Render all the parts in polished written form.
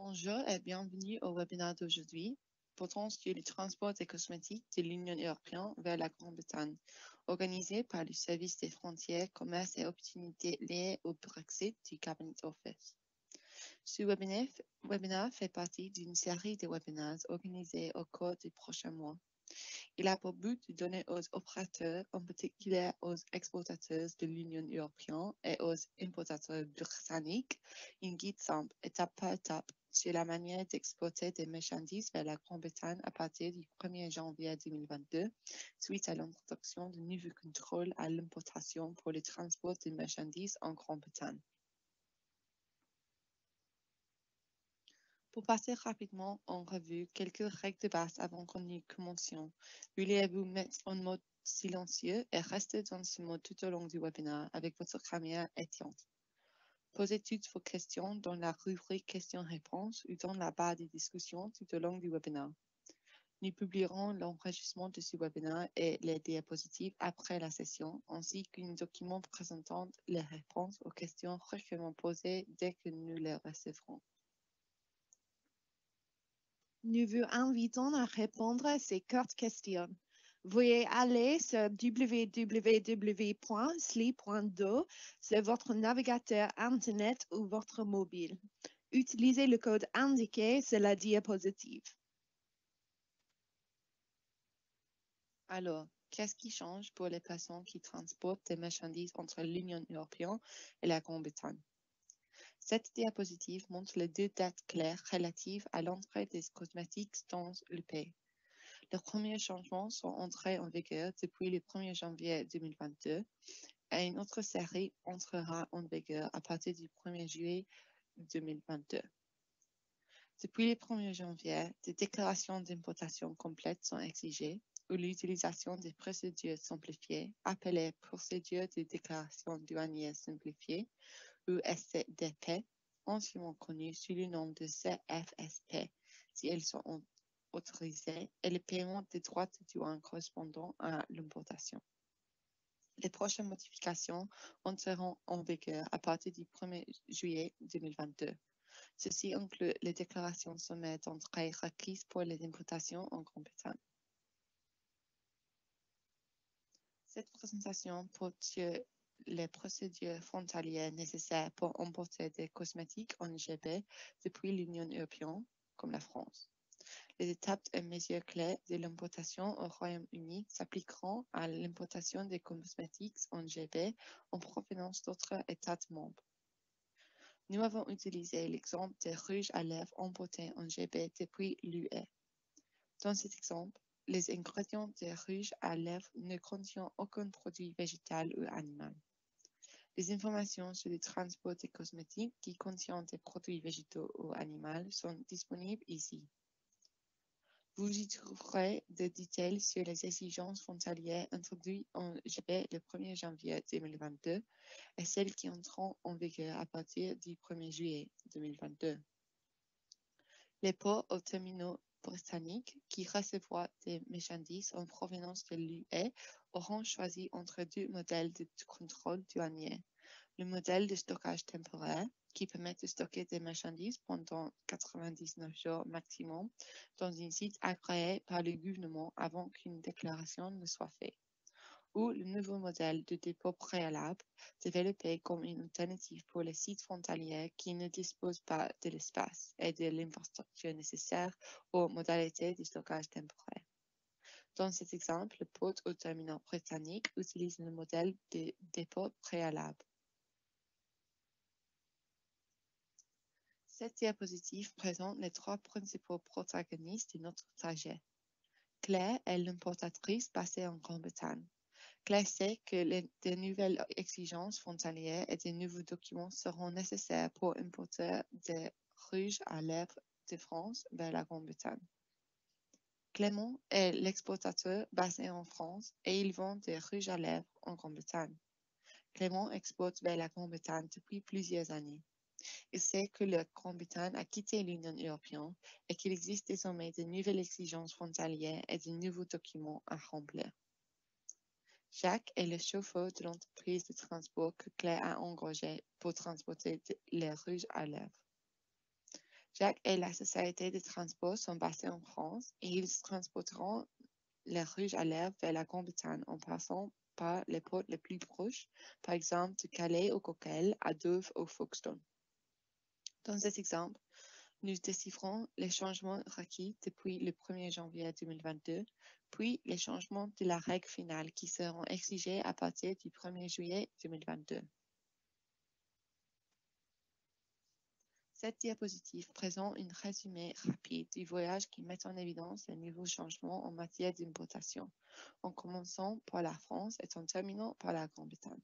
Bonjour et bienvenue au webinaire d'aujourd'hui portant sur le transport des cosmétiques de l'Union européenne vers la Grande-Bretagne, organisé par le Service des frontières, commerce et opportunités liées au Brexit du Cabinet Office. Ce webinaire fait partie d'une série de webinaires organisés au cours des prochains mois. Il a pour but de donner aux opérateurs, en particulier aux exportateurs de l'Union européenne et aux importateurs britanniques, une guide simple, étape par étape, sur la manière d'exporter des marchandises vers la Grande-Bretagne à partir du 1er janvier 2022, suite à l'introduction de nouveaux contrôles à l'importation pour le transport des marchandises en Grande-Bretagne. Pour passer rapidement en revue quelques règles de base avant que nous commencions, veuillez-vous mettre en mode silencieux et rester dans ce mode tout au long du webinaire avec votre caméra éteinte. Posez toutes vos questions dans la rubrique questions-réponses ou dans la barre de discussion tout au long du webinaire. Nous publierons l'enregistrement de ce webinaire et les diapositives après la session, ainsi qu'un document présentant les réponses aux questions fréquemment posées dès que nous les recevrons. Nous vous invitons à répondre à ces courtes questions. Veuillez aller sur www.sli.do sur votre navigateur Internet ou votre mobile. Utilisez le code indiqué sur la diapositive. Alors, qu'est-ce qui change pour les personnes qui transportent des marchandises entre l'Union européenne et la Grande-Bretagne? Cette diapositive montre les deux dates claires relatives à l'entrée des cosmétiques dans le pays. Les premiers changements sont entrés en vigueur depuis le 1er janvier 2022 et une autre série entrera en vigueur à partir du 1er juillet 2022. Depuis le 1er janvier, des déclarations d'importation complètes sont exigées ou l'utilisation des procédures simplifiées, appelées procédures de déclaration douanière simplifiée ou SCDP, anciennement connues sous le nom de CFSP, si elles sont autorisées, et le paiement des droits de douane correspondant à l'importation. Les prochaines modifications entreront en vigueur à partir du 1er juillet 2022. Ceci inclut les déclarations sommaires d'entrée requises pour les importations en Grande-Bretagne. Cette présentation porte sur les procédures frontalières nécessaires pour importer des cosmétiques en GB depuis l'Union européenne, comme la France. Les étapes et mesures clés de l'importation au Royaume-Uni s'appliqueront à l'importation des cosmétiques en GB en provenance d'autres États membres. Nous avons utilisé l'exemple des rouges à lèvres importés en GB depuis l'UE. Dans cet exemple, les ingrédients des rouges à lèvres ne contiennent aucun produit végétal ou animal. Les informations sur le transport des cosmétiques qui contiennent des produits végétaux ou animaux sont disponibles ici. Vous y trouverez des détails sur les exigences frontalières introduites en GB le 1er janvier 2022 et celles qui entreront en vigueur à partir du 1er juillet 2022. Les ports aux terminaux britanniques qui recevront des marchandises en provenance de l'UE auront choisi entre deux modèles de contrôle douanier. Le modèle de stockage temporaire, qui permet de stocker des marchandises pendant 99 jours maximum dans un site agréé par le gouvernement avant qu'une déclaration ne soit faite. Ou le nouveau modèle de dépôt préalable, développé comme une alternative pour les sites frontaliers qui ne disposent pas de l'espace et de l'infrastructure nécessaire aux modalités de stockage temporaire. Dans cet exemple, le port au terminal britannique utilise le modèle de dépôt préalable. Cette diapositive présente les trois principaux protagonistes de notre trajet. Claire est l'importatrice basée en Grande-Bretagne. Claire sait que de nouvelles exigences frontalières et de nouveaux documents seront nécessaires pour importer des rouges à lèvres de France vers la Grande-Bretagne. Clément est l'exportateur basé en France et il vend des rouges à lèvres en Grande-Bretagne. Clément exporte vers la Grande-Bretagne depuis plusieurs années. Il sait que la Grande-Bretagne a quitté l'Union européenne et qu'il existe désormais de nouvelles exigences frontalières et de nouveaux documents à remplir. Jacques est le chauffeur de l'entreprise de transport que Claire a engagé pour transporter les rouges à lèvres. Jacques et la société de transport sont basés en France et ils transporteront les rouges à lèvres vers la Grande-Bretagne en passant par les ports les plus proches, par exemple de Calais au Coquelles, à Douvres ou Folkestone. Dans cet exemple, nous déchiffrons les changements requis depuis le 1er janvier 2022, puis les changements de la règle finale qui seront exigés à partir du 1er juillet 2022. Cette diapositive présente un résumé rapide du voyage qui met en évidence les nouveaux changements en matière d'importation, en commençant par la France et en terminant par la Grande-Bretagne.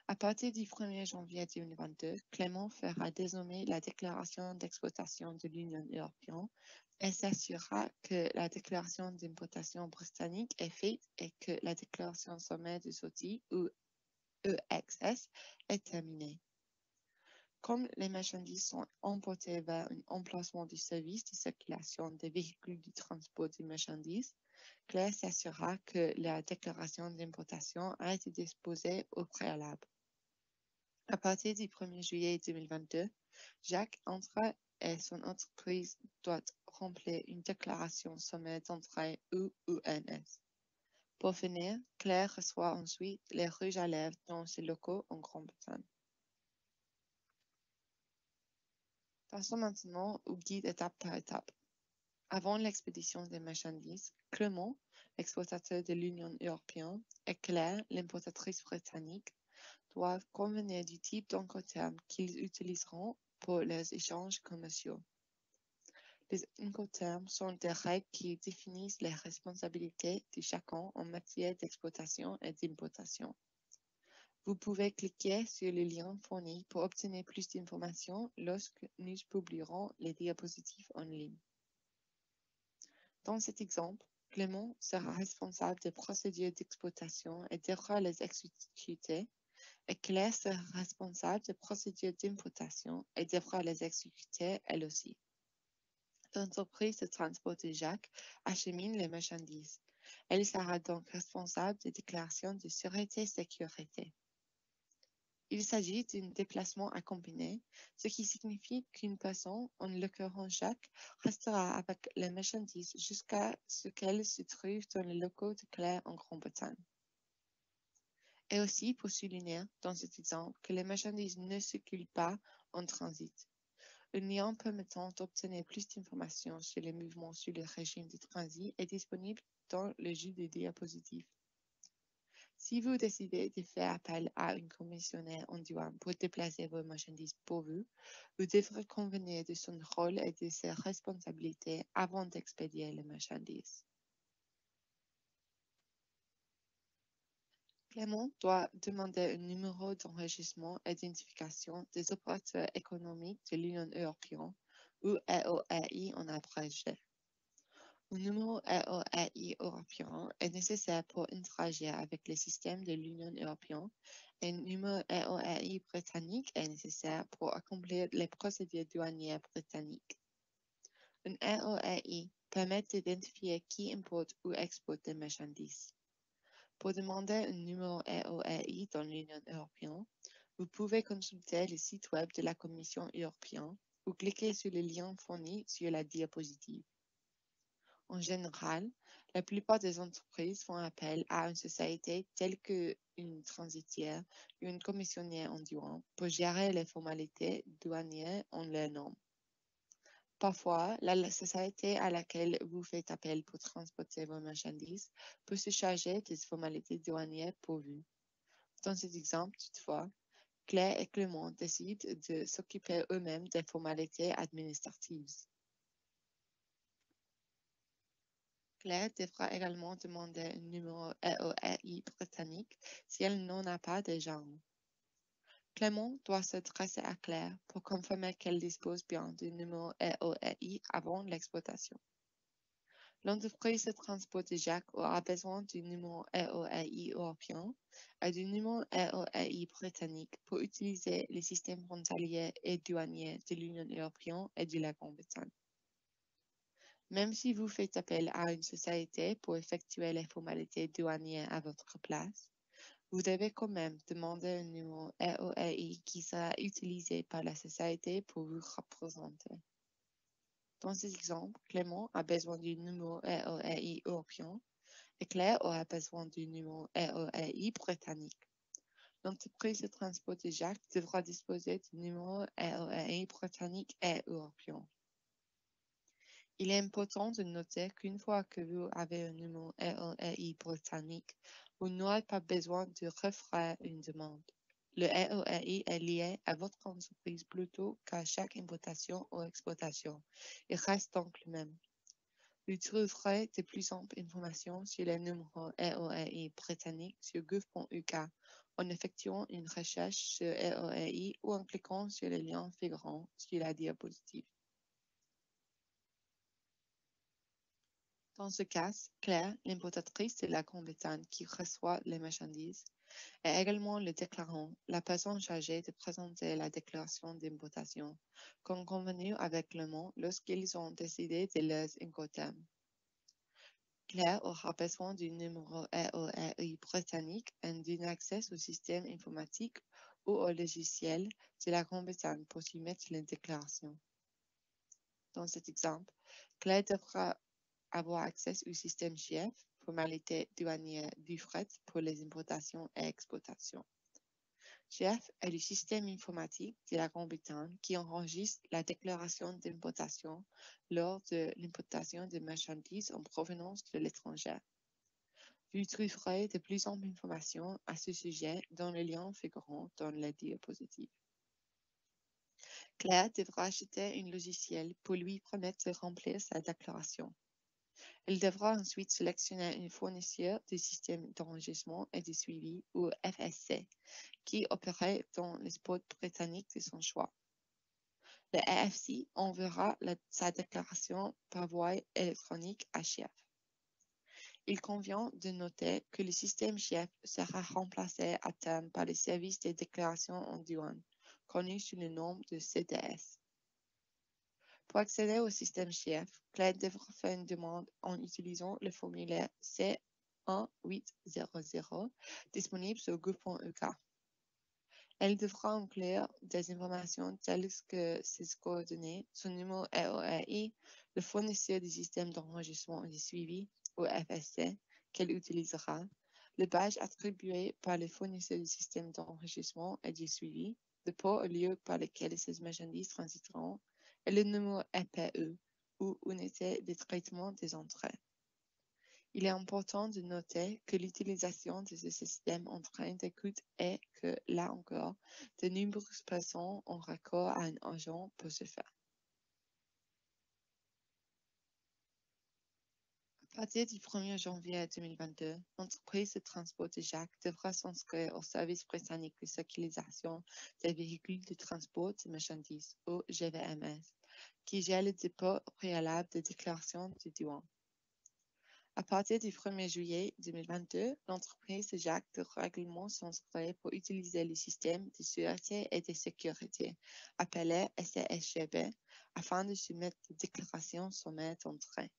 À partir du 1er janvier 2022, Clément fera désormais la déclaration d'exploitation de l'Union européenne et s'assurera que la déclaration d'importation britannique est faite et que la déclaration sommaire de sortie ou EXS est terminée. Comme les marchandises sont emportées vers un emplacement du service de circulation des véhicules de transport de marchandises, Claire s'assurera que la déclaration d'importation a été déposée au préalable. À partir du 1er juillet 2022, Jacques entre et son entreprise doit remplir une déclaration sommaire d'entrée UNS. Pour finir, Claire reçoit ensuite les rouges à lèvres dans ses locaux en Grande-Bretagne. Passons maintenant au guide étape par étape. Avant l'expédition des marchandises, Clément, l'exploitateur de l'Union européenne, et Claire, l'importatrice britannique, doivent convenir du type d'Incoterms qu'ils utiliseront pour leurs échanges commerciaux. Les Incoterms sont des règles qui définissent les responsabilités de chacun en matière d'exploitation et d'importation. Vous pouvez cliquer sur le lien fourni pour obtenir plus d'informations lorsque nous publierons les diapositives en ligne. Dans cet exemple, Clément sera responsable des procédures d'exploitation et devra les exécuter, et Claire sera responsable des procédures d'importation et devra les exécuter elle aussi. L'entreprise de transport de Jacques achemine les marchandises. Elle sera donc responsable des déclarations de sûreté-sécurité. Il s'agit d'un déplacement accompagné, ce qui signifie qu'une personne, en l'occurrence Jacques, restera avec les marchandises jusqu'à ce qu'elles se trouvent dans les locaux de Claire en Grande-Bretagne. Et aussi pour souligner, dans cet exemple, que les marchandises ne circulent pas en transit. Un lien permettant d'obtenir plus d'informations sur les mouvements sur le régime de transit est disponible dans le jeu de diapositives. Si vous décidez de faire appel à un commissionnaire en douane pour déplacer vos marchandises pour vous, vous devrez convenir de son rôle et de ses responsabilités avant d'expédier les marchandises. Clément doit demander un numéro d'enregistrement et d'identification des opérateurs économiques de l'Union européenne, ou EORI en abrégé. Un numéro EORI européen est nécessaire pour interagir avec les systèmes de l'Union européenne et un numéro EORI britannique est nécessaire pour accomplir les procédures douanières britanniques. Un EORI permet d'identifier qui importe ou exporte des marchandises. Pour demander un numéro EORI dans l'Union européenne, vous pouvez consulter le site web de la Commission européenne ou cliquer sur le lien fourni sur la diapositive. En général, la plupart des entreprises font appel à une société telle qu'une transitaire ou une commissionnaire en douane pour gérer les formalités douanières en leur nom. Parfois, la société à laquelle vous faites appel pour transporter vos marchandises peut se charger des formalités douanières pour vous. Dans cet exemple, toutefois, Claire et Clément décident de s'occuper eux-mêmes des formalités administratives. Claire devra également demander un numéro EORI britannique si elle n'en a pas déjà un. Clément doit s'adresser à Claire pour confirmer qu'elle dispose bien du numéro EORI avant l'exploitation. L'entreprise de transport de Jacques aura besoin du numéro EORI européen et du numéro EORI britannique pour utiliser les systèmes frontaliers et douaniers de l'Union européenne et de la Grande-Bretagne. Même si vous faites appel à une société pour effectuer les formalités douanières à votre place, vous devez quand même demander un numéro EORI qui sera utilisé par la société pour vous représenter. Dans cet exemple, Clément a besoin du numéro RORI européen et Claire aura besoin du numéro RORI britannique. L'entreprise de transport de Jacques devra disposer du numéro RORI britannique et européen. Il est important de noter qu'une fois que vous avez un numéro RORI britannique, vous n'aurez pas besoin de refaire une demande. Le RORI est lié à votre entreprise plutôt qu'à chaque importation ou exportation. Il reste donc le même. Vous trouverez de plus amples informations sur les numéros RORI britanniques sur gouv.uk en effectuant une recherche sur RORI ou en cliquant sur le lien figurant sur la diapositive. Dans ce cas, Claire, l'importatrice de la Grande-Bretagne qui reçoit les marchandises, est également le déclarant, la personne chargée de présenter la déclaration d'importation, comme convenu avec Le Mans lorsqu'ils ont décidé de leurs Incoterms. Claire aura besoin du numéro RORI britannique et d'un accès au système informatique ou au logiciel de la Grande-Bretagne pour soumettre les déclarations. Dans cet exemple, Claire devra avoir accès au système GIEF, formalité douanière du fret pour les importations et exportations. GIEF est le système informatique de la Grande-Bretagne qui enregistre la déclaration d'importation lors de l'importation de marchandises en provenance de l'étranger. Vous trouverez de plus amples informations à ce sujet dans le lien figurant dans la diapositive. Claire devra acheter un logiciel pour lui permettre de remplir sa déclaration. Elle devra ensuite sélectionner un fournisseur de système d'enregistrement et de suivi, ou FSC, qui opérait dans le sport britannique de son choix. Le AFC enverra sa déclaration par voie électronique à GIEF. Il convient de noter que le système GIEF sera remplacé à terme par le service des déclarations en douane, connu sous le nom de CDS. Pour accéder au système GIEF, Claire devra faire une demande en utilisant le formulaire C1800 disponible sur gouv.uk. Elle devra inclure des informations telles que ses coordonnées, son numéro RORI, le fournisseur du système d'enregistrement et de suivi, ou FSC, qu'elle utilisera, le badge attribué par le fournisseur du système d'enregistrement et de suivi, le port au lieu par lequel ces marchandises transiteront, et le numéro EPE, ou unité de traitement des entrées. Il est important de noter que l'utilisation de ce système entraîne des coûts et que, là encore, de nombreuses personnes ont recours à un agent pour ce faire. À partir du 1er janvier 2022, l'entreprise de transport de Jacques devra s'inscrire au service britannique de sécurisation des véhicules de transport de marchandises, ou GVMS, qui gère le dépôt préalable de déclaration de douane. À partir du 1er juillet 2022, l'entreprise de Jacques devra également s'inscrire pour utiliser le système de sûreté et de sécurité, appelé SCSGB, afin de soumettre des déclarations sommaires d'entrée.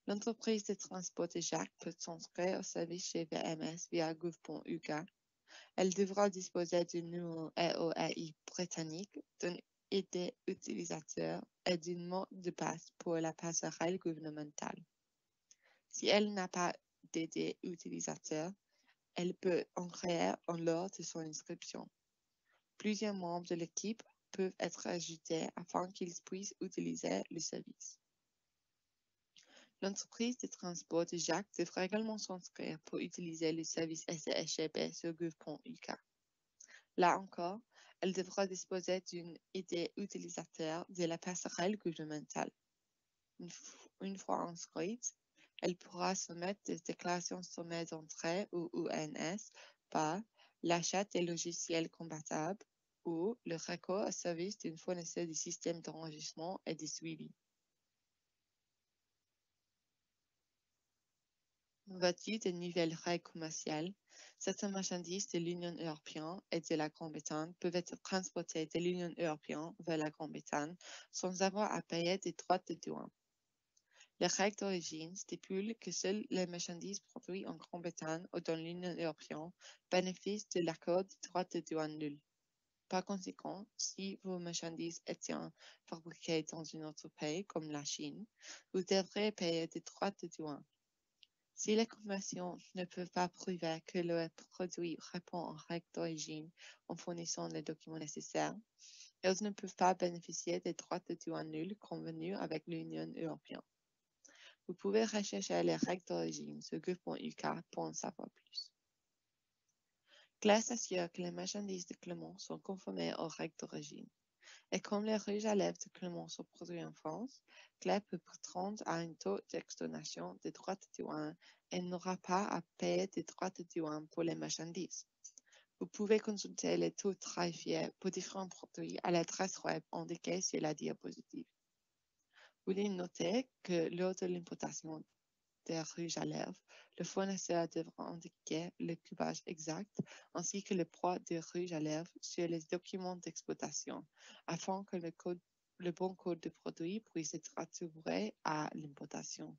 L'entreprise de transport de Jacques peut s'inscrire au service GVMS via gouv.uk. Elle devra disposer d'un numéro RORI britannique, d'un ID utilisateur et d'un mot de passe pour la passerelle gouvernementale. Si elle n'a pas d'ID utilisateur, elle peut en créer un lors de son inscription. Plusieurs membres de l'équipe peuvent être ajoutés afin qu'ils puissent utiliser le service. L'entreprise de transport de Jacques devra également s'inscrire pour utiliser le service SCSGB sur gouv.uk. Là encore, elle devra disposer d'une ID utilisateur de la passerelle gouvernementale. Une fois inscrite, elle pourra soumettre des déclarations sommaires d'entrée ou UNS par l'achat des logiciels compatibles ou le recours au service d'un fournisseur de système d'enregistrement et de suivi. En vertu des nouvelles règles commerciales, certaines marchandises de l'Union européenne et de la Grande-Bretagne peuvent être transportées de l'Union européenne vers la Grande-Bretagne sans avoir à payer des droits de douane. Les règles d'origine stipulent que seules les marchandises produites en Grande-Bretagne ou dans l'Union européenne bénéficient de l'accord de droits de douane nul. Par conséquent, si vos marchandises étaient fabriquées dans un autre pays, comme la Chine, vous devrez payer des droits de douane. Si les commerçants ne peuvent pas prouver que leur produit répond aux règles d'origine en fournissant les documents nécessaires, ils ne peuvent pas bénéficier des droits de douane nuls convenus avec l'Union européenne. Vous pouvez rechercher les règles d'origine sur Go.uk pour en savoir plus. Claire s'assure que les marchandises de Clément sont conformées aux règles d'origine. Et comme les rouges à lèvres de Clément sont produits en France, Claire peut prétendre à un taux d'exonération des droits de douane et n'aura pas à payer des droits de douane pour les marchandises. Vous pouvez consulter les taux tarifaires pour différents produits à l'adresse web indiquée sur la diapositive. Veuillez noter que lors de l'importation des rouges à lèvres, le fournisseur devra indiquer le coupage exact ainsi que le poids des rouges à lèvres sur les documents d'exploitation afin que le bon code de produit puisse être attribué à l'importation.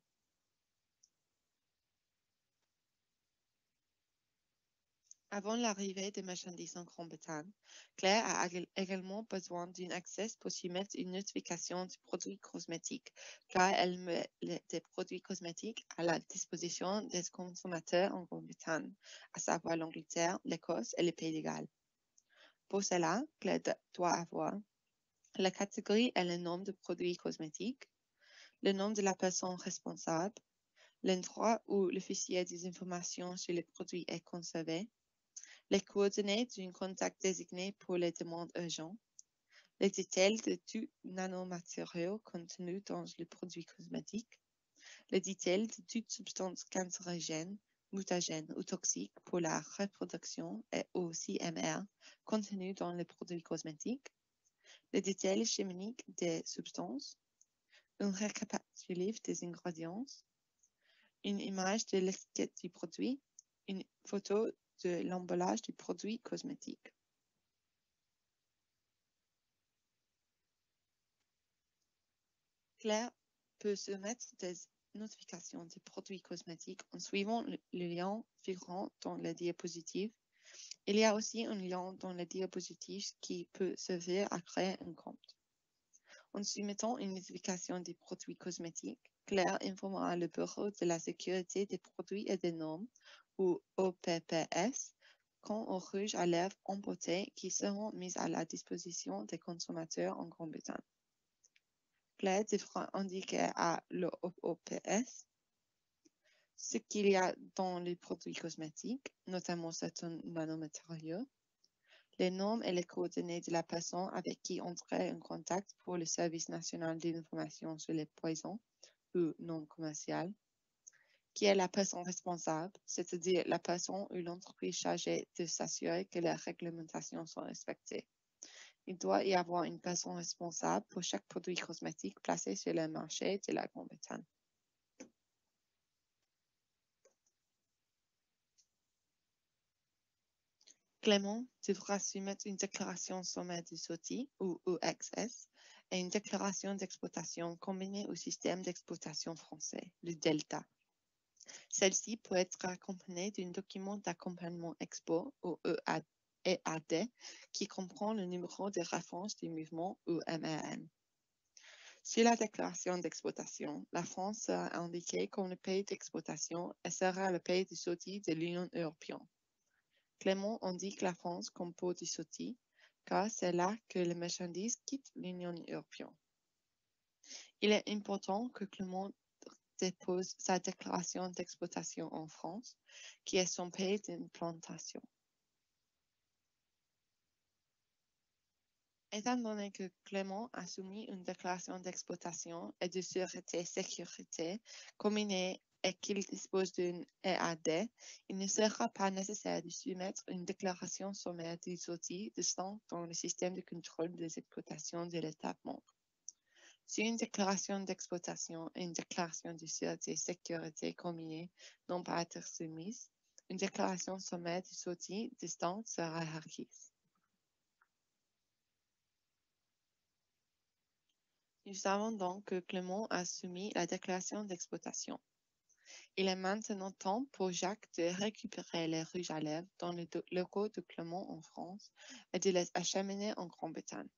Avant l'arrivée des marchandises en Grande-Bretagne, Claire a également besoin d'un accès pour soumettre une notification du produit cosmétique, car elle met des produits cosmétiques à la disposition des consommateurs en Grande-Bretagne, à savoir l'Angleterre, l'Écosse et les Pays de Galles. Pour cela, Claire doit avoir la catégorie et le nom de produits cosmétiques, le nom de la personne responsable, l'endroit où le fichier des informations sur les produits est conservé, les coordonnées d'un contact désigné pour les demandes urgentes, les détails de tout nanomatériau contenu dans le produit cosmétique, les détails de toute substance cancérigène, mutagène ou toxique pour la reproduction et au CMR contenu dans le produit cosmétique, les détails chimiques des substances, un récapitulatif des ingrédients, une image de l'étiquette du produit, une photo de l'emballage du produit cosmétique. Claire peut soumettre des notifications de produits cosmétiques en suivant le lien figurant dans la diapositive. Il y a aussi un lien dans la diapositive qui peut servir à créer un compte. En soumettant une notification des produits cosmétiques, Claire informera le Bureau de la sécurité des produits et des normes, ou OPPS, quant aux rouges à lèvres importés qui seront mis à la disposition des consommateurs en Grande-Bretagne. Claire devra indiquer à l'OPPS ce qu'il y a dans les produits cosmétiques, notamment certains nanomatériaux, les noms et les coordonnées de la personne avec qui entrer en contact pour le Service national d'information sur les poisons ou non commerciales, qui est la personne responsable, c'est-à-dire la personne ou l'entreprise chargée de s'assurer que les réglementations sont respectées. Il doit y avoir une personne responsable pour chaque produit cosmétique placé sur le marché de la Grande-Bretagne. Clément devra soumettre une déclaration sommaire du SOTI ou OXS et une déclaration d'exploitation combinée au système d'exploitation français, le DELTA. Celle-ci peut être accompagnée d'un document d'accompagnement Expo ou EAD qui comprend le numéro de référence du mouvement ou MRN. Sur la déclaration d'exploitation, la France sera indiquée comme le pays d'exploitation et sera le pays du SOTI de l'Union européenne. Clément indique la France comme port du SOTI, car c'est là que les marchandises quittent l'Union européenne. Il est important que Clément dépose sa déclaration d'exploitation en France, qui est son pays d'implantation. Étant donné que Clément a soumis une déclaration d'exploitation et de sécurité combinée et qu'il dispose d'une EAD, il ne sera pas nécessaire de soumettre une déclaration sommaire des outils distant dans le système de contrôle des exploitations de l'État membre. Si une déclaration d'exploitation et une déclaration de sécurité combinée n'ont pas été soumises, une déclaration sommaire des outils distant sera requise. Nous savons donc que Clément a soumis la déclaration d'exploitation. Il est maintenant temps pour Jacques de récupérer les rouges à lèvres dans les locaux de Clermont en France et de les acheminer en Grande-Bretagne.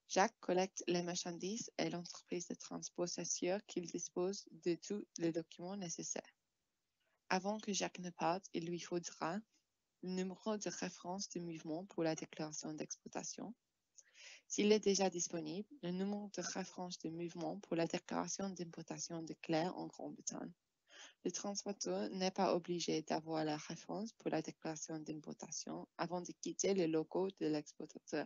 Jacques collecte les marchandises et l'entreprise de transport s'assure qu'il dispose de tous les documents nécessaires. Avant que Jacques ne parte, il lui faudra le numéro de référence du mouvement pour la déclaration d'exploitation. S'il est déjà disponible, le numéro de référence du mouvement pour la déclaration d'importation de Claire en Grande-Bretagne. Le transporteur n'est pas obligé d'avoir la référence pour la déclaration d'importation avant de quitter les locaux de l'exploitateur.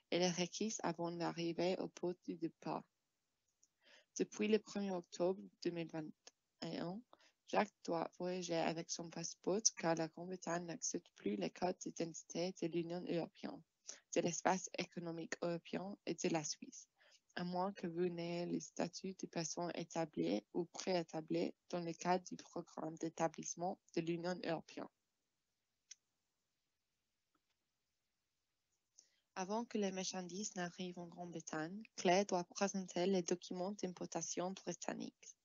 Elle est requise avant d'arriver au port du départ. Depuis le 1er octobre 2021, Jacques doit voyager avec son passeport car la Grande-Bretagne n'accepte plus les codes d'identité de l'Union européenne, de l'espace économique européen et de la Suisse, à moins que vous n'ayez le statut de personne établie ou préétablie dans le cadre du programme d'établissement de l'Union européenne. Avant que les marchandises n'arrivent en Grande-Bretagne, Claire doit présenter les documents d'importation britanniques.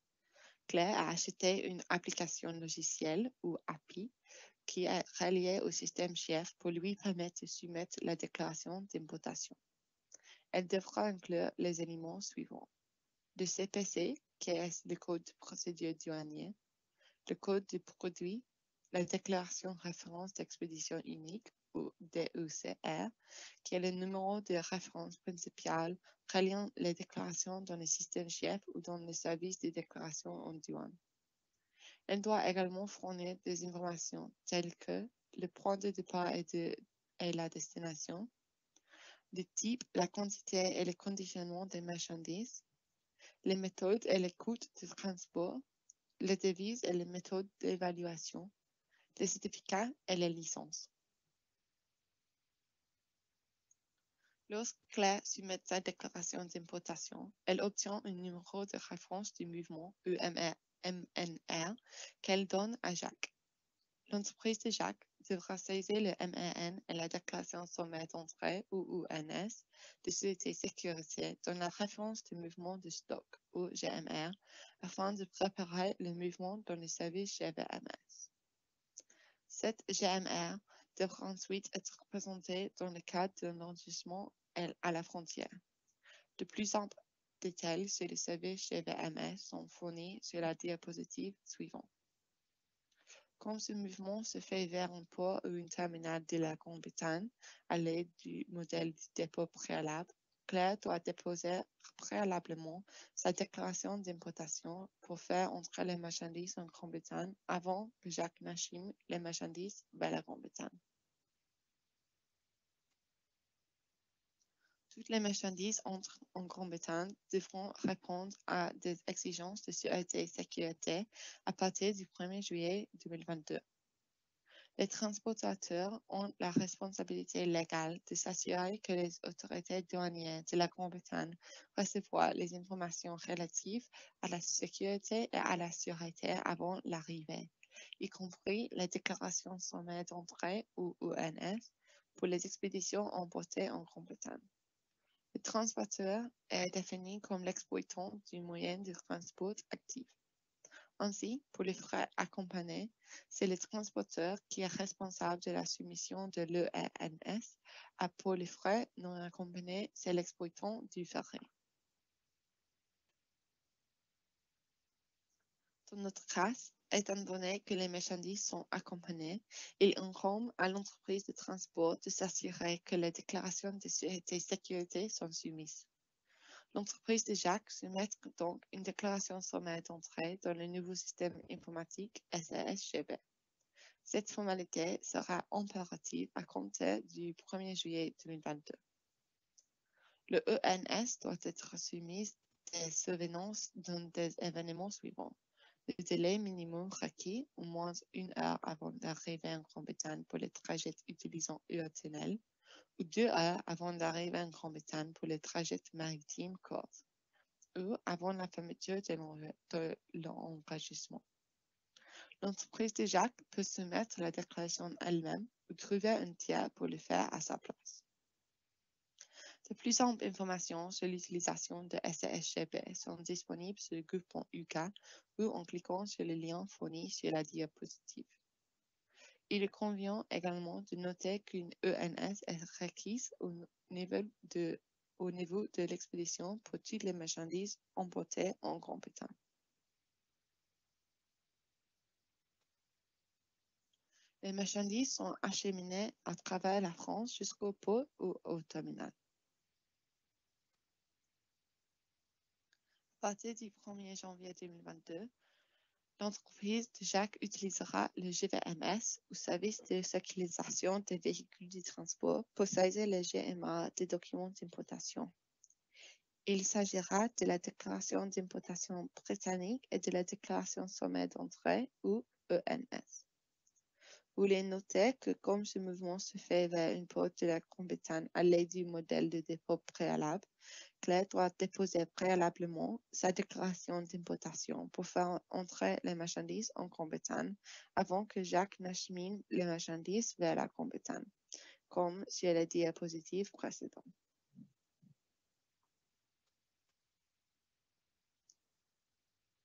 Claire a acheté une application logicielle ou API qui est reliée au système chef pour lui permettre de soumettre la déclaration d'importation. Elle devra inclure les éléments suivants. Le CPC, qui est le code de procédure douanier, le code du produit, la déclaration référence d'expédition unique ou DECR, qui est le numéro de référence principal reliant les déclarations dans le système chef ou dans le service de déclaration en douane. Elle doit également fournir des informations telles que le point de départ et la destination, le type, la quantité et le conditionnement des marchandises, les méthodes et les coûts de transport, les devises et les méthodes d'évaluation, les certificats et les licences. Lorsque Claire soumet sa déclaration d'importation, elle obtient un numéro de référence du mouvement MNR qu'elle donne à Jacques. L'entreprise de Jacques devra saisir le MAN et la déclaration sommaire d'entrée ou UNS de Sûreté Sécurité dans la référence du mouvement de stock ou GMR afin de préparer le mouvement dans le service GVMS. Cette GMR devra ensuite être présentée dans le cadre d'un enregistrement à la frontière. De plus amples détails sur le service GVMS sont fournis sur la diapositive suivante. Quand ce mouvement se fait vers un port ou une terminale de la Grande-Bretagne à l'aide du modèle du dépôt préalable, Claire doit déposer préalablement sa déclaration d'importation pour faire entrer les marchandises en Grande-Bretagne avant que Jacques n'achemine les marchandises vers la Grande-Bretagne. Toutes les marchandises entrant en Grande-Bretagne devront répondre à des exigences de sûreté et sécurité à partir du 1er juillet 2022. Les transportateurs ont la responsabilité légale de s'assurer que les autorités douanières de la Grande-Bretagne reçoivent les informations relatives à la sécurité et à la sûreté avant l'arrivée, y compris les déclarations sommaires d'entrée ou UNS pour les expéditions emportées en Grande-Bretagne. Le transporteur est défini comme l'exploitant du moyen de transport actif. Ainsi, pour les frais accompagnés, c'est le transporteur qui est responsable de la soumission de l'ENS, et pour les frais non accompagnés, c'est l'exploitant du ferry. Dans notre cas, étant donné que les marchandises sont accompagnées, il incombe à l'entreprise de transport de s'assurer que les déclarations de sûreté et sécurité sont soumises. L'entreprise de Jacques soumet donc une déclaration sommaire d'entrée dans le nouveau système informatique SASGB. Cette formalité sera impérative à compter du 1er juillet 2022. Le ENS doit être soumis des survenances dans des événements suivants. Le délai minimum requis, au moins 1 heure avant d'arriver en Grande-Bretagne pour les trajets utilisant EOTNL, ou 2 heures avant d'arriver en Grande-Bretagne pour les trajets maritimes courts, ou avant la fermeture de l'enregistrement. L'entreprise de Jacques peut soumettre la déclaration elle-même ou trouver un tiers pour le faire à sa place. De plus amples informations sur l'utilisation de SSGB sont disponibles sur gouv.uk ou en cliquant sur le lien fourni sur la diapositive. Il convient également de noter qu'une ENS est requise au niveau de l'expédition pour toutes les marchandises emportées en Grande-Bretagne. Les marchandises sont acheminées à travers la France jusqu'au port ou au terminal. À partir du 1er janvier 2022, l'entreprise de Jacques utilisera le GVMS ou service de sécurisation des véhicules de transport pour saisir le GMA des documents d'importation. Il s'agira de la déclaration d'importation britannique et de la déclaration sommaire d'entrée ou ENS. Vous voulez noter que comme ce mouvement se fait vers une porte de la Grande-Bretagne à l'aide du modèle de dépôt préalable, Claire doit déposer préalablement sa déclaration d'importation pour faire entrer les marchandises en Grande-Bretagne avant que Jacques n'achemine les marchandises vers la Grande-Bretagne, comme sur la diapositive précédente.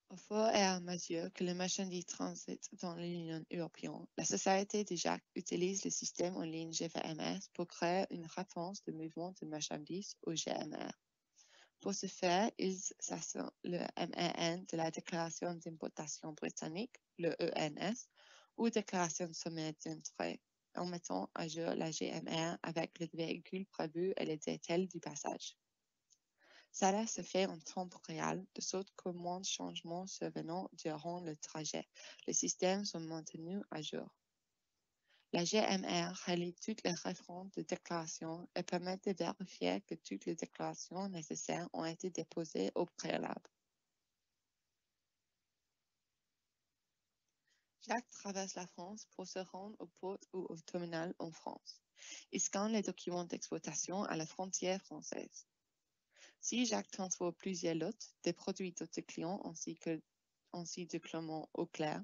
Au fur et à mesure que les marchandises transitent dans l'Union européenne, la Société de Jacques utilise le système en ligne GVMS pour créer une référence de mouvement de marchandises au GMR. Pour ce faire, ils s'assurent le MAN de la déclaration d'importation britannique, le ENS, ou déclaration sommaire d'entrée, en mettant à jour la GMR avec le véhicule prévu et les détails du passage. Cela se fait en temps réel, de sorte que moins de changements survenant durant le trajet, les systèmes sont maintenus à jour. La GMR relie toutes les références de déclaration et permet de vérifier que toutes les déclarations nécessaires ont été déposées au préalable. Jacques traverse la France pour se rendre au port ou au terminal en France. Il scanne les documents d'exploitation à la frontière française. Si Jacques transporte plusieurs lots, des produits d'autres clients ainsi de documents au clair,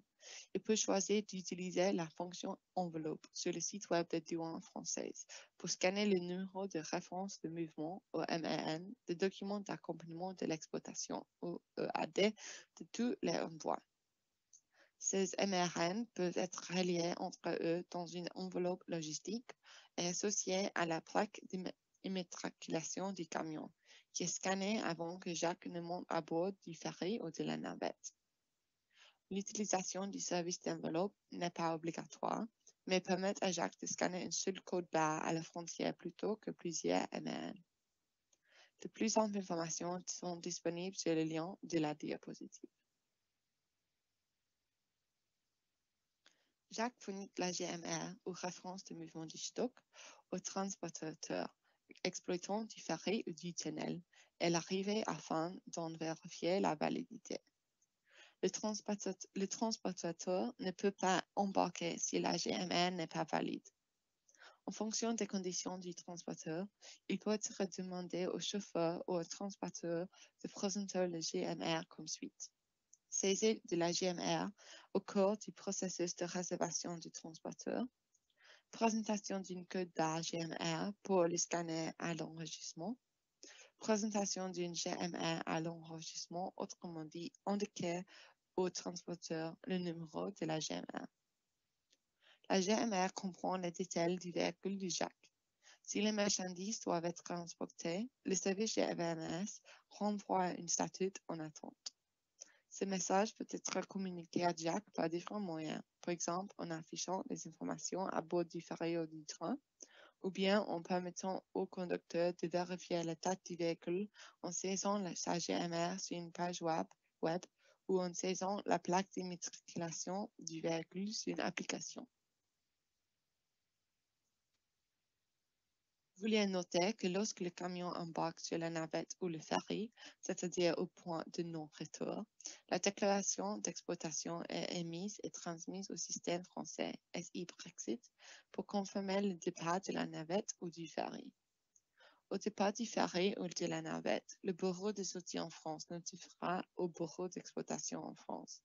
il peut choisir d'utiliser la fonction enveloppe sur le site web de douane française pour scanner le numéro de référence de mouvement ou MAN des documents d'accompagnement de l'exploitation ou EAD de tous les envois. Ces MRN peuvent être reliés entre eux dans une enveloppe logistique et associés à la plaque d'immatriculation du camion, qui est scannée avant que Jacques ne monte à bord du ferry ou de la navette. L'utilisation du service d'enveloppe n'est pas obligatoire, mais permet à Jacques de scanner un seul code barre à la frontière plutôt que plusieurs MN. De plus amples informations sont disponibles sur le lien de la diapositive. Jacques fournit la GMR ou référence de mouvement du stock au transportateur exploitant du ferry ou du tunnel et l'arrivée afin d'en vérifier la validité. Le transportateur ne peut pas embarquer si la GMR n'est pas valide. En fonction des conditions du transporteur, il peut être demandé au chauffeur ou au transporteur de présenter le GMR comme suite. Saisie de la GMR au cours du processus de réservation du transporteur, présentation d'une code barre GMR pour le scanner à l'enregistrement, présentation d'une GMR à l'enregistrement, autrement dit, indiquer au transporteur le numéro de la GMR. La GMR comprend les détails du véhicule du Jacques. Si les marchandises doivent être transportées, le service GMS renvoie une statut en attente. Ce message peut être communiqué à Jacques par différents moyens, par exemple en affichant les informations à bord du ferry ou du train, ou bien en permettant au conducteur de vérifier la date du véhicule en saisissant sa GMR sur une page web ou en saisissant la plaque d'immatriculation du véhicule sur une application. Veuillez noter que lorsque le camion embarque sur la navette ou le ferry, c'est-à-dire au point de non-retour, la déclaration d'exploitation est émise et transmise au système français SI Brexit pour confirmer le départ de la navette ou du ferry. Au départ du ferry ou de la navette, le bureau de sortie en France notifiera au bureau d'exploitation en France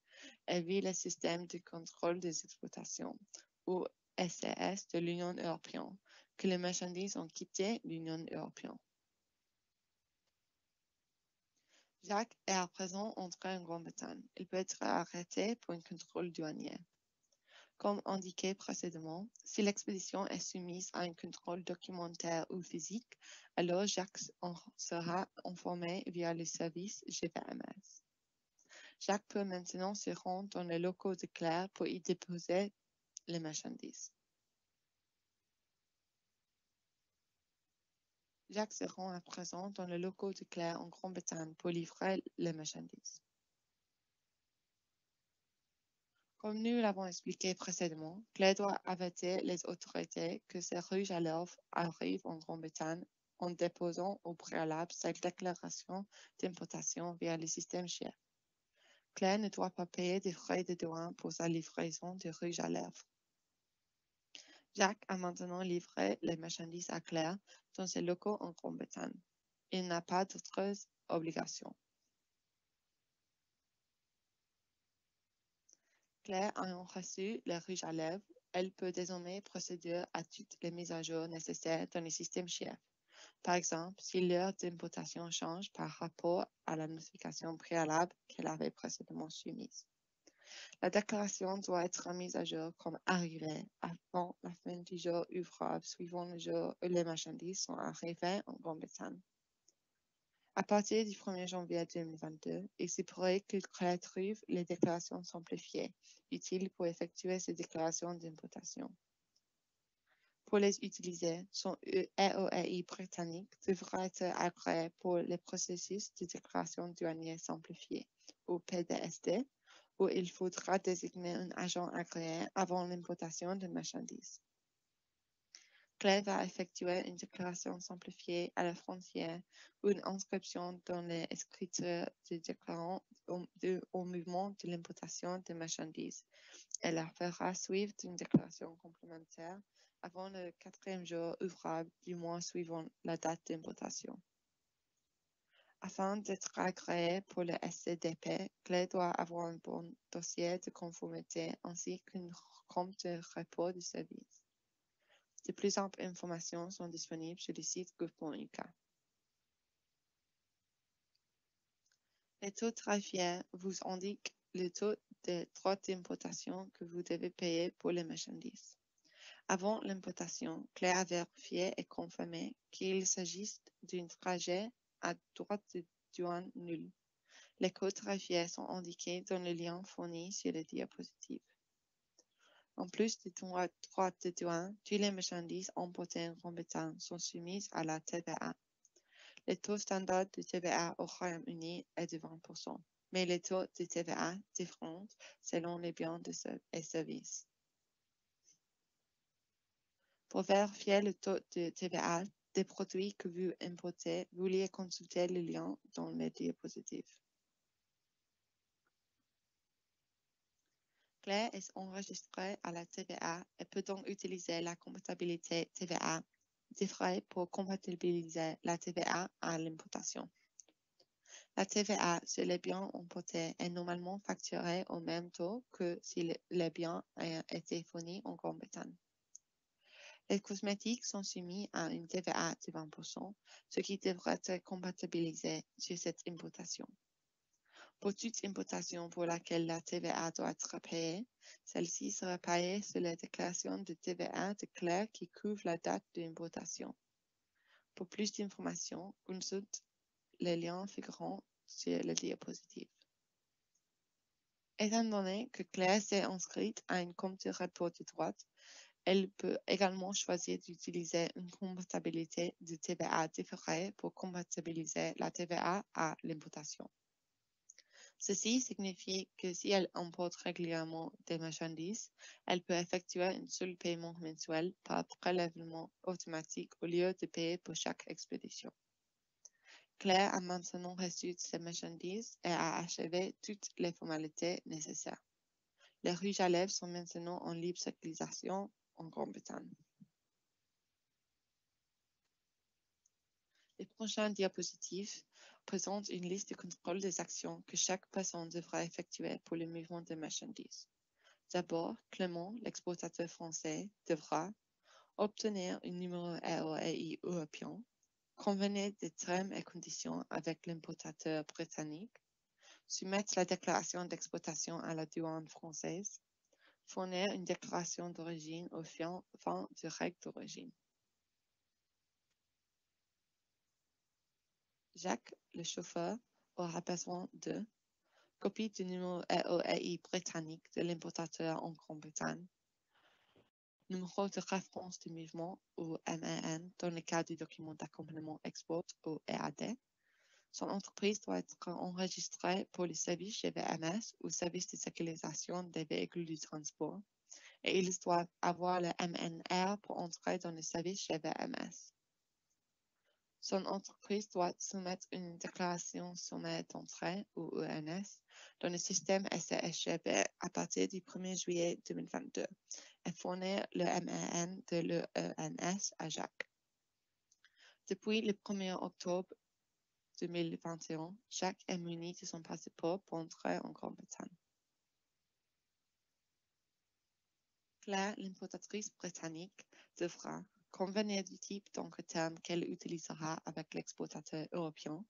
et via le système de contrôle des exploitations ou SCS de l'Union européenne que les marchandises ont quitté l'Union européenne. Jacques est à présent entré en Grande-Bretagne. Il peut être arrêté pour un contrôle douanier. Comme indiqué précédemment, si l'expédition est soumise à un contrôle documentaire ou physique, alors Jacques en sera informé via le service GPMS. Jacques peut maintenant se rendre dans les locaux de Claire pour y déposer les marchandises. Jacques se rend à présent dans les locaux de Claire en Grande-Bretagne pour livrer les marchandises. Comme nous l'avons expliqué précédemment, Claire doit avertir les autorités que ces rouges à lèvres arrivent en Grande-Bretagne en déposant au préalable sa déclaration d'importation via le système CHEF. Claire ne doit pas payer des frais de douane pour sa livraison de rouge à lèvres. Jacques a maintenant livré les marchandises à Claire dans ses locaux en Grande-Bretagne. Il n'a pas d'autres obligations. Claire ayant reçu les rouges à lèvres, elle peut désormais procéder à toutes les mises à jour nécessaires dans le système CHEF. Par exemple, si l'heure d'importation change par rapport à la notification préalable qu'elle avait précédemment soumise. La déclaration doit être mise à jour comme arrivée avant la fin du jour ouvrable suivant le jour où les marchandises sont arrivées en Grande-Bretagne. À partir du 1er janvier 2022, il se pourrait que Claire trouve les déclarations simplifiées, utiles pour effectuer ces déclarations d'importation. Pour les utiliser, son EORI britannique devra être agréé pour le processus de déclaration douanière simplifiée, ou PDSD, où il faudra désigner un agent agréé avant l'importation de marchandises. Claire va effectuer une déclaration simplifiée à la frontière ou une inscription dans les écritures du déclarant au mouvement de l'importation de marchandises. Elle la fera suivre d'une déclaration complémentaire avant le 4e jour ouvrable du mois suivant la date d'importation. Afin d'être agréée pour le SCDP, Claire doit avoir un bon dossier de conformité ainsi qu'un compte de report de service. De plus amples informations sont disponibles sur le site gouv.uk. Les taux tarifaires vous indiquent le taux de droit d'importation que vous devez payer pour les marchandises. Avant l'importation, Claire a vérifié et confirmé qu'il s'agisse d'un trajet à droit de douane nul. Les codes tarifaires sont indiqués dans le lien fourni sur la diapositive. En plus du droit de douane, toutes les marchandises importées en Grande-Bretagne sont soumises à la TVA. Le taux standard de TVA au Royaume-Uni est de 20%, mais les taux de TVA diffèrent selon les biens et services. Pour vérifier le taux de TVA des produits que vous importez, veuillez consulter le lien dans les diapositives. Claire est enregistrée à la TVA et peut donc utiliser la comptabilité TVA des frais pour comptabiliser la TVA à l'importation. La TVA sur les biens importés est normalement facturée au même taux que si les biens ont été fournis en Grande-Bretagne. Les cosmétiques sont soumis à une TVA de 20%, ce qui devrait être comptabilisé sur cette importation. Pour toute importation pour laquelle la TVA doit être payée, celle-ci sera payée sur la déclaration de TVA de Claire qui couvre la date d'importation. Pour plus d'informations, consulte les liens figurant sur la diapositive. Étant donné que Claire s'est inscrite à un compte de report de droite, elle peut également choisir d'utiliser une comptabilité de TVA différée pour comptabiliser la TVA à l'importation. Ceci signifie que si elle importe régulièrement des marchandises, elle peut effectuer un seul paiement mensuel par prélèvement automatique au lieu de payer pour chaque expédition. Claire a maintenant reçu ses marchandises et a achevé toutes les formalités nécessaires. Les rouges à lèvres sont maintenant en libre circulation en Grande-Bretagne. Les prochaines diapositives présentent une liste de contrôle des actions que chaque personne devra effectuer pour le mouvement des marchandises. D'abord, Clément, l'exportateur français, devra obtenir un numéro EORI européen, Convenez des termes et conditions avec l'importateur britannique. Soumettre la déclaration d'exploitation à la douane française. Fournir une déclaration d'origine aux fins de règles d'origine. Jacques, le chauffeur, aura besoin de copie du numéro EOAI britannique de l'importateur en Grande-Bretagne, numéro de référence du mouvement ou MAN dans le cas du document d'accompagnement export ou EAD. Son entreprise doit être enregistrée pour le service GVMS ou service de sécurisation des véhicules du transport et il doit avoir le MNR pour entrer dans le service GVMS. Son entreprise doit soumettre une déclaration sommaire d'entrée ou ENS dans le système SCSGB à partir du 1er juillet 2022 et fournir le MAN de l'ENS à Jacques. Depuis le 1er octobre 2021, Jacques est muni de son passeport pour entrer en Grande-Bretagne. Claire, l'importatrice britannique, devra convenir du type d'Incoterm qu'elle utilisera avec l'exportateur européen,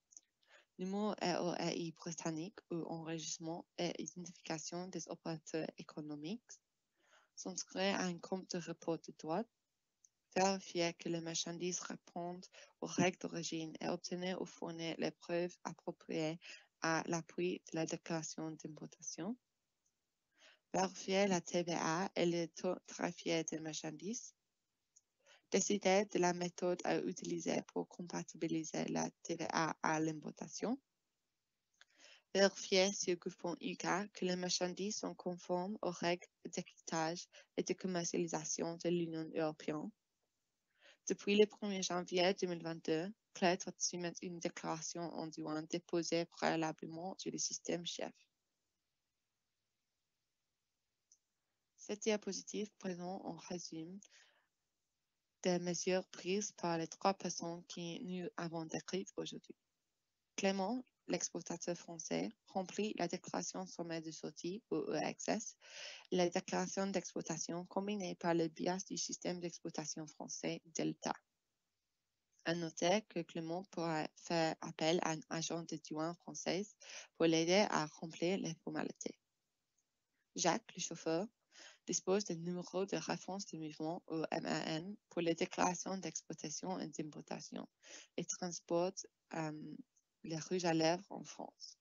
numéro EOAI britannique ou enregistrement et identification des opérateurs économiques, s'inscrire à un compte de report de droits, vérifier que les marchandises répondent aux règles d'origine et obtenir ou fournir les preuves appropriées à l'appui de la déclaration d'importation, vérifier la TVA et le taux tarifaire des marchandises, décider de la méthode à utiliser pour compatibiliser la TVA à l'importation, vérifier sur Groupon UK que les marchandises sont conformes aux règles d'étiquetage et de commercialisation de l'Union européenne. Depuis le 1er janvier 2022, Claire doit soumettre une déclaration en douane déposée préalablement sur le système chef. Cette diapositive présente un résumé des mesures prises par les 3 personnes qui nous avons décrites aujourd'hui. Clément, l'exportateur français, remplit la déclaration sommaire de sortie ou EXS et la déclaration d'exploitation combinée par le biais du système d'exploitation français Delta. À noter que Clément pourra faire appel à un agent de douane française pour l'aider à remplir les formalités. Jacques, le chauffeur, dispose d'un numéro de référence de mouvement ou MAN pour les déclarations d'exploitation et d'importation et transporte les rouges à lèvres en France.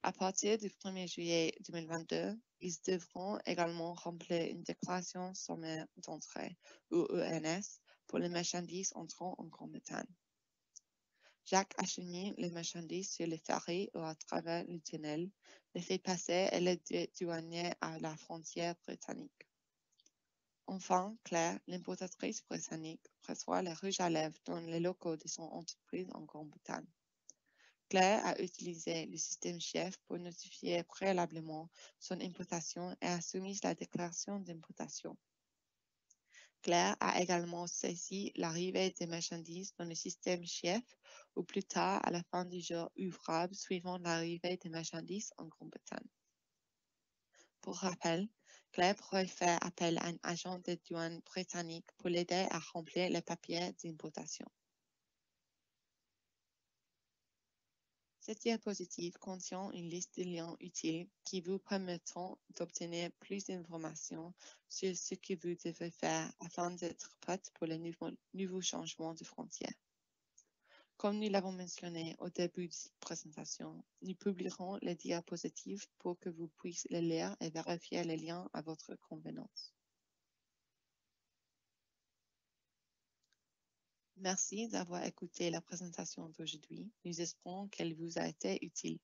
À partir du 1er juillet 2022, ils devront également remplir une déclaration sommaire d'entrée ou ENS pour les marchandises entrant en Grande-Bretagne. Jacques achemine les marchandises sur les ferries ou à travers le tunnel, les fait passer et les douaniers à la frontière britannique. Enfin, Claire, l'importatrice britannique, reçoit les rouges à lèvres dans les locaux de son entreprise en Grande-Bretagne. Claire a utilisé le système chef pour notifier préalablement son importation et a soumis la déclaration d'importation. Claire a également saisi l'arrivée des marchandises dans le système chef ou plus tard à la fin du jour ouvrable suivant l'arrivée des marchandises en Grande-Bretagne. Pour rappel, Claire pourrait faire appel à un agent de douane britannique pour l'aider à remplir les papiers d'importation. Cette diapositive contient une liste de liens utiles qui vous permettront d'obtenir plus d'informations sur ce que vous devez faire afin d'être prête pour les nouveaux changements de frontières. Comme nous l'avons mentionné au début de cette présentation, nous publierons les diapositives pour que vous puissiez les lire et vérifier les liens à votre convenance. Merci d'avoir écouté la présentation d'aujourd'hui. Nous espérons qu'elle vous a été utile.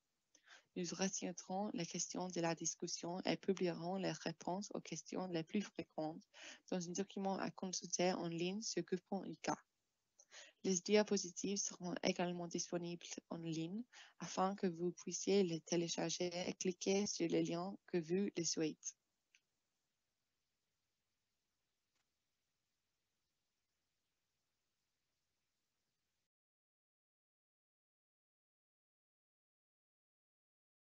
Nous retiendrons les questions de la discussion et publierons les réponses aux questions les plus fréquentes dans un document à consulter en ligne sur Groupon UK. Les diapositives seront également disponibles en ligne afin que vous puissiez les télécharger et cliquer sur les liens que vous le souhaitez.